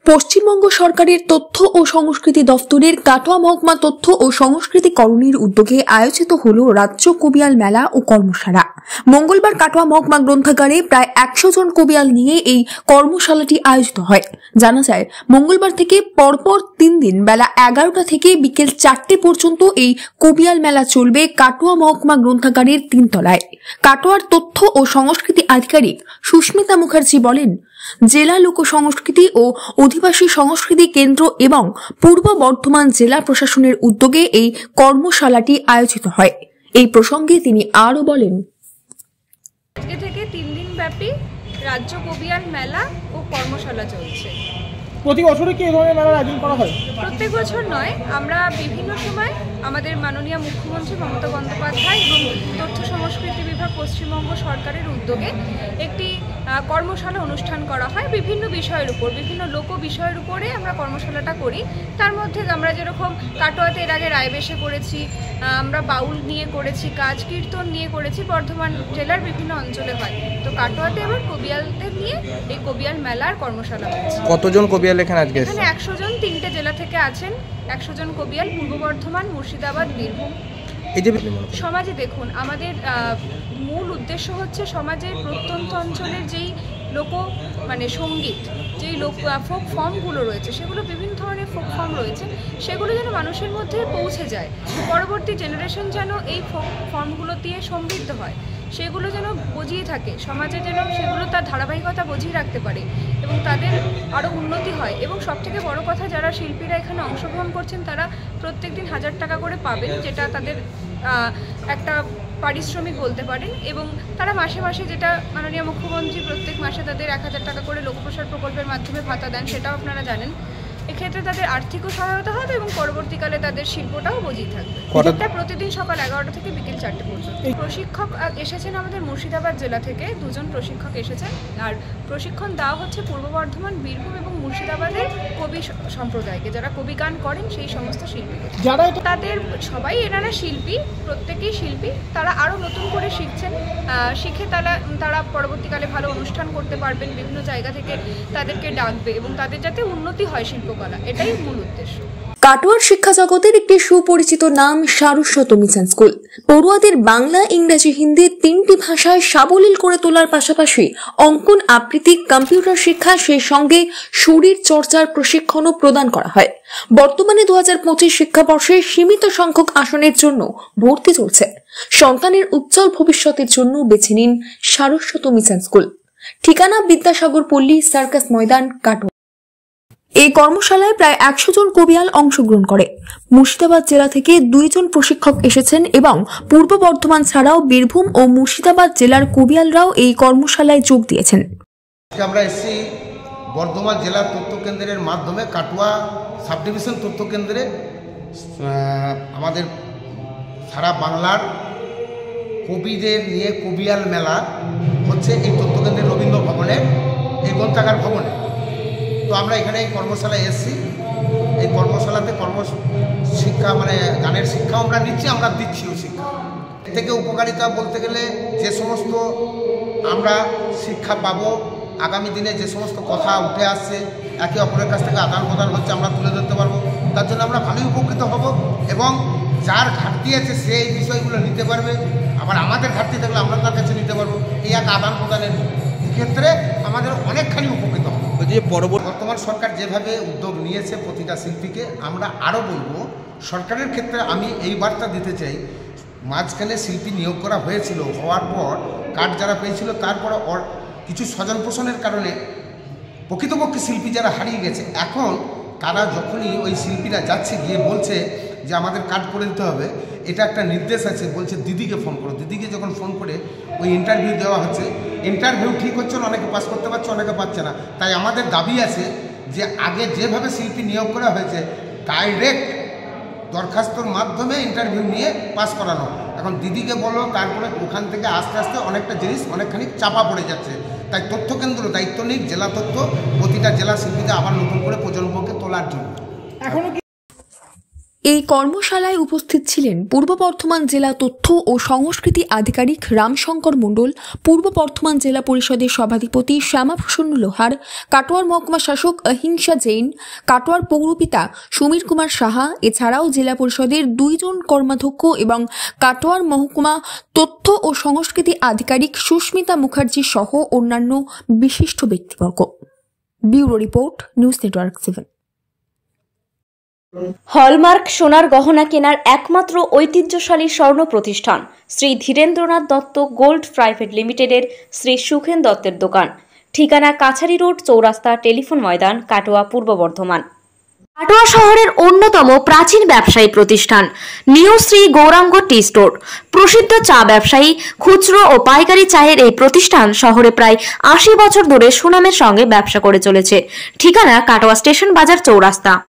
পশ্চিমবঙ্গ সরকারের তথ্য ও সংস্কৃতি দফতরের কাটোয়া মহকুমা তথ্য ও সংস্কৃতি কলোনির উদ্যোগে আয়োজিত হল রাজ্য কবিয়াল মেলা ও কর্মশালা। মঙ্গলবার কাটোয়া মহকুমা গ্রন্থাগারে প্রায় 100 জন কবিয়াল নিয়ে এই কর্মশালাটি আয়োজিত হয়। জানা যায়, মঙ্গলবার থেকে পরপর 3 দিন বেলা 11টা থেকে বিকেল 4টে পর্যন্ত এই কবিয়াল মেলা চলবে কাটোয়া মহকুমা গ্রন্থাগারের 3 তলায়। কাটোয়ার তথ্য ও সংস্কৃতি আধিকারিক সুস্মিতা মুখার্জি বলেন, জেলা লোক সংস্কৃতি ও অধিবাসী সংস্কৃতি কেন্দ্র এবং পূর্ব বর্ধমান জেলা প্রশাসনের উদ্যোগে এই কর্মশালাটি আয়োজিত হয়। এই প্রসঙ্গে তিনি আরও বলেন, আজকে থেকে 3 দিন ব্যাপী রাজ্য কবিয়াল মেলা ও কর্মশালা চলছে। প্রতি বছরে কি এই ধরনের মেলার আয়োজন করা হয়? প্রত্যেক বছর নয়, আমরা বিভিন্ন সময় আমাদের মাননীয় মুখ্যমন্ত্রী মমতা বন্দ্যোপাধ্যায় এবং তথ্য সংস্কৃতি বিভাগ পশ্চিমবঙ্গ সরকারের উদ্যোগে একটি কর্মশালা অনুষ্ঠান করা হয়। বিভিন্ন বিষয়ের উপর, বিভিন্ন লোক বিষয়ের উপরে আমরা কর্মশালাটা করি। তার মধ্যে আমরা যেরকম কাটোয়াতে এর আগে রায়বেশে করেছি, আমরা বাউল নিয়ে করেছি, কাজ কীর্তন নিয়ে করেছি, বর্ধমান জেলার বিভিন্ন অঞ্চলে হয়। তো কাটোয়াতে এবার কবিয়ালদের নিয়ে এই কবিয়াল মেলার কর্মশালা হচ্ছে। কতজন কবিয়াল এখানে আজকে? এখানে 100 জন 3টে জেলা থেকে আছেন। 100 জন কবিয়াল পূর্ব বর্ধমান, মুর্শিদাবাদ, বীরভূম। এই যে সমাজে দেখুন, আমাদের মূল উদ্দেশ্য হচ্ছে সমাজের প্রত্যন্ত অঞ্চলের যেই সঙ্গীত, যেই ফোক ফর্মগুলো রয়েছে, সেগুলো বিভিন্ন ধরনের ফোক ফর্ম রয়েছে, সেগুলো যেন মানুষের মধ্যে পৌঁছে যায়, পরবর্তী জেনারেশন যেন এই ফোক ফর্মগুলো দিয়ে সমৃদ্ধ হয়, সেগুলো যেন বজিয়ে থাকে, সমাজে যেন সেগুলো তার ধারাবাহিকতা বজিয়ে রাখতে পারে এবং তাদের আরও উন্নতি হয়। এবং সবথেকে বড় কথা, যারা শিল্পীরা এখানে অংশগ্রহণ করছেন তারা প্রত্যেকদিন 1000 টাকা করে পাবেন, যেটা তাদের একটা পারিশ্রমিক বলতে পারেন। এবং তারা মাসে মাসে, যেটা মাননীয় মুখ্যমন্ত্রী প্রত্যেক মাসে তাদের 1000 টাকা করে লোকপ্রসার প্রকল্পের মাধ্যমে ভাতা দেন, সেটাও আপনারা জানেন। এক্ষেত্রে তাদের আর্থিকও সহায়তা হবে এবং পরবর্তীকালে তাদের শিল্পটাও বজিয়ে থাকবে। এটা প্রতিদিন সকাল 11টা থেকে বিকেল 4টে পর্যন্ত। প্রশিক্ষক এসেছেন আমাদের মুর্শিদাবাদ জেলা থেকে, 2 জন প্রশিক্ষক এসেছেন। আর প্রশিক্ষণ দেওয়া হচ্ছে পূর্ব বর্ধমান, বীরভূম এবং মুর্শিদাবাদের কবি সম্প্রদায়কে, যারা কবি গান করেন সেই সমস্ত শিল্পীকে। তাদের সবাই এনারা শিল্পী, প্রত্যেকেই শিল্পী। তারা আরও নতুন করে শিখছেন, শিখে তারা পরবর্তীকালে ভালো অনুষ্ঠান করতে পারবেন। বিভিন্ন জায়গা থেকে তাদেরকে ডাকবে এবং তাদের যাতে উন্নতি হয় শিল্পকলা, এটাই মূল উদ্দেশ্য। কাটোয়ার শিক্ষা জগতের একটি সুপরিচিত নাম সারস্বত মিশন স্কুল। পড়ুয়াদের বাংলা, ইংরেজি, হিন্দি 3টি ভাষায় সাবলীল করে তোলার পাশাপাশি অঙ্কন, আবৃত্তি, কম্পিউটার শিক্ষা, সেই সঙ্গে শরীর চর্চার প্রশিক্ষণও প্রদান করা হয়। বর্তমানে 2025 শিক্ষাবর্ষে সীমিত সংখ্যক আসনের জন্য ভর্তি চলছে। সন্তানের উজ্জ্বল ভবিষ্যতের জন্য বেছে নিন সারস্বত মিশন স্কুল। ঠিকানা: বিদ্যাসাগর পল্লী, সার্কাস ময়দান, কাটোয়া। এই কর্মশালায় প্রায় 100 জন কবিয়াল অংশগ্রহণ করে। মুর্শিদাবাদ জেলা থেকে 2 জন প্রশিক্ষক এসেছেন এবং পূর্ব বর্ধমান ছাড়াও বীরভূম ও মুর্শিদাবাদ জেলার কবিয়ালরাও এই কর্মশালায় যোগ দিয়েছেন। আমরা এসেছি বর্ধমান জেলার তথ্য কেন্দ্রের মাধ্যমে কাটোয়া সাব ডিভিশন তথ্য কেন্দ্রে আমাদের সারা বাংলার কবিদের নিয়ে কবিয়াল মেলা হচ্ছে এই তথ্য কেন্দ্রের রবীন্দ্র ভবনে, এই গ্রন্থাগার ভবনে। তো আমরা এখানে এই কর্মশালায় এসেছি। এই কর্মশালাতে শিক্ষা, গানের শিক্ষাও আমরা নিচ্ছি, আমরা দিচ্ছিও শিক্ষা। এর থেকে উপকারিতা বলতে গেলে, যে সমস্ত আমরা শিক্ষা পাবো, আগামী দিনে যে সমস্ত কথা উঠে আসছে, একে অপরের কাছ থেকে আদান প্রদান হচ্ছে, আমরা তুলে ধরতে পারবো। তার জন্য আমরা ভালোই উপকৃত হব এবং যার ঘাটতি আছে সে এই বিষয়গুলো নিতে পারবে, আবার আমাদের ঘাটতি থাকলে আমরা তার কাছে নিতে পারবো। এই এক আদান প্রদানের ক্ষেত্রে আমাদের অনেকখানি উপকৃত হবে। বর্তমান সরকার যেভাবে উদ্যোগ নিয়েছে প্রতিটা শিল্পীকে, আমরা আরও বলবো, সরকারের ক্ষেত্রে আমি এই বার্তা দিতে চাই, মাঝখানে শিল্পী নিয়োগ করা হয়েছিল, হওয়ার পর কার্ড যারা পেয়েছিল, তারপরে কিছু স্বজন পোষণের কারণে প্রকৃতপক্ষে শিল্পী যারা হারিয়ে গেছে, এখন তারা যখনই ওই শিল্পীরা যাচ্ছে, গিয়ে বলছে যে আমাদের কার্ড করে দিতে হবে, এটা একটা নির্দেশ আছে, বলছে দিদিকে ফোন করো। দিদিকে যখন ফোন করে ওই ইন্টারভিউ দেওয়া হচ্ছে, ইন্টারভিউ ঠিক হচ্ছে না, অনেকে পাস করতে পারছে, অনেকে পাচ্ছে না। তাই আমাদের দাবি আছে যে আগে যেভাবে শিল্পী নিয়োগ করা হয়েছে, ডাইরেক্ট দরখাস্তর মাধ্যমে ইন্টারভিউ নিয়ে পাস করানো। এখন দিদিকে বলো, তারপরে ওখান থেকে আস্তে আস্তে অনেকটা জিনিস অনেকখানি চাপা পড়ে যাচ্ছে। তাই তথ্যকেন্দ্র দায়িত্ব নিক, জেলা তথ্য, প্রতিটা জেলা শিল্পীকে আবার নতুন করে প্রজন্মকে তোলার জন্য। এই কর্মশালায় উপস্থিত ছিলেন পূর্ব বর্ধমান জেলা তথ্য ও সংস্কৃতি আধিকারিক রামশঙ্কর মণ্ডল, পূর্ব বর্ধমান জেলা পরিষদের সভাধিপতি শ্যামাপ্রসন্ন লোহার, কাটোয়ার মহকুমা শাসক অহিংসা জৈন, কাটোয়ার পৌরপিতা সমীর কুমার সাহা, এছাড়াও জেলা পরিষদের 2 জন কর্মাধ্যক্ষ এবং কাটোয়ার মহকুমা তথ্য ও সংস্কৃতি আধিকারিক সুস্মিতা মুখার্জি সহ অন্যান্য বিশিষ্ট ব্যক্তিবর্গ। Bureau report, news network 7। Hallmark সোনার গহনা কেনার একমাত্র ঐতিহ্যশালী স্বর্ণ প্রতিষ্ঠান শ্রী ধীরেন্দ্রনাথ দত্ত গোল্ড প্রাইভেট লিমিটেডের শ্রী সুখেন দত্তের দোকান। ঠিকানা কাছারি রোড, চৌরাস্তা, টেলিফোন ময়দান, কাটোয়া, পূর্ব বর্ধমান। কাটোয়া শহরের অন্যতম প্রাচীন ব্যবসায়ী প্রতিষ্ঠান new Shri Gauranga tea store. প্রসিদ্ধ চা ব্যবসায়ী, খুচরো ও পাইকারি চায়ের এই প্রতিষ্ঠান শহরে প্রায় 80 বছর ধরে সুনামের সঙ্গে ব্যবসা করে চলেছে। ঠিকানা কাটোয়া স্টেশন বাজার, চৌরাস্তা।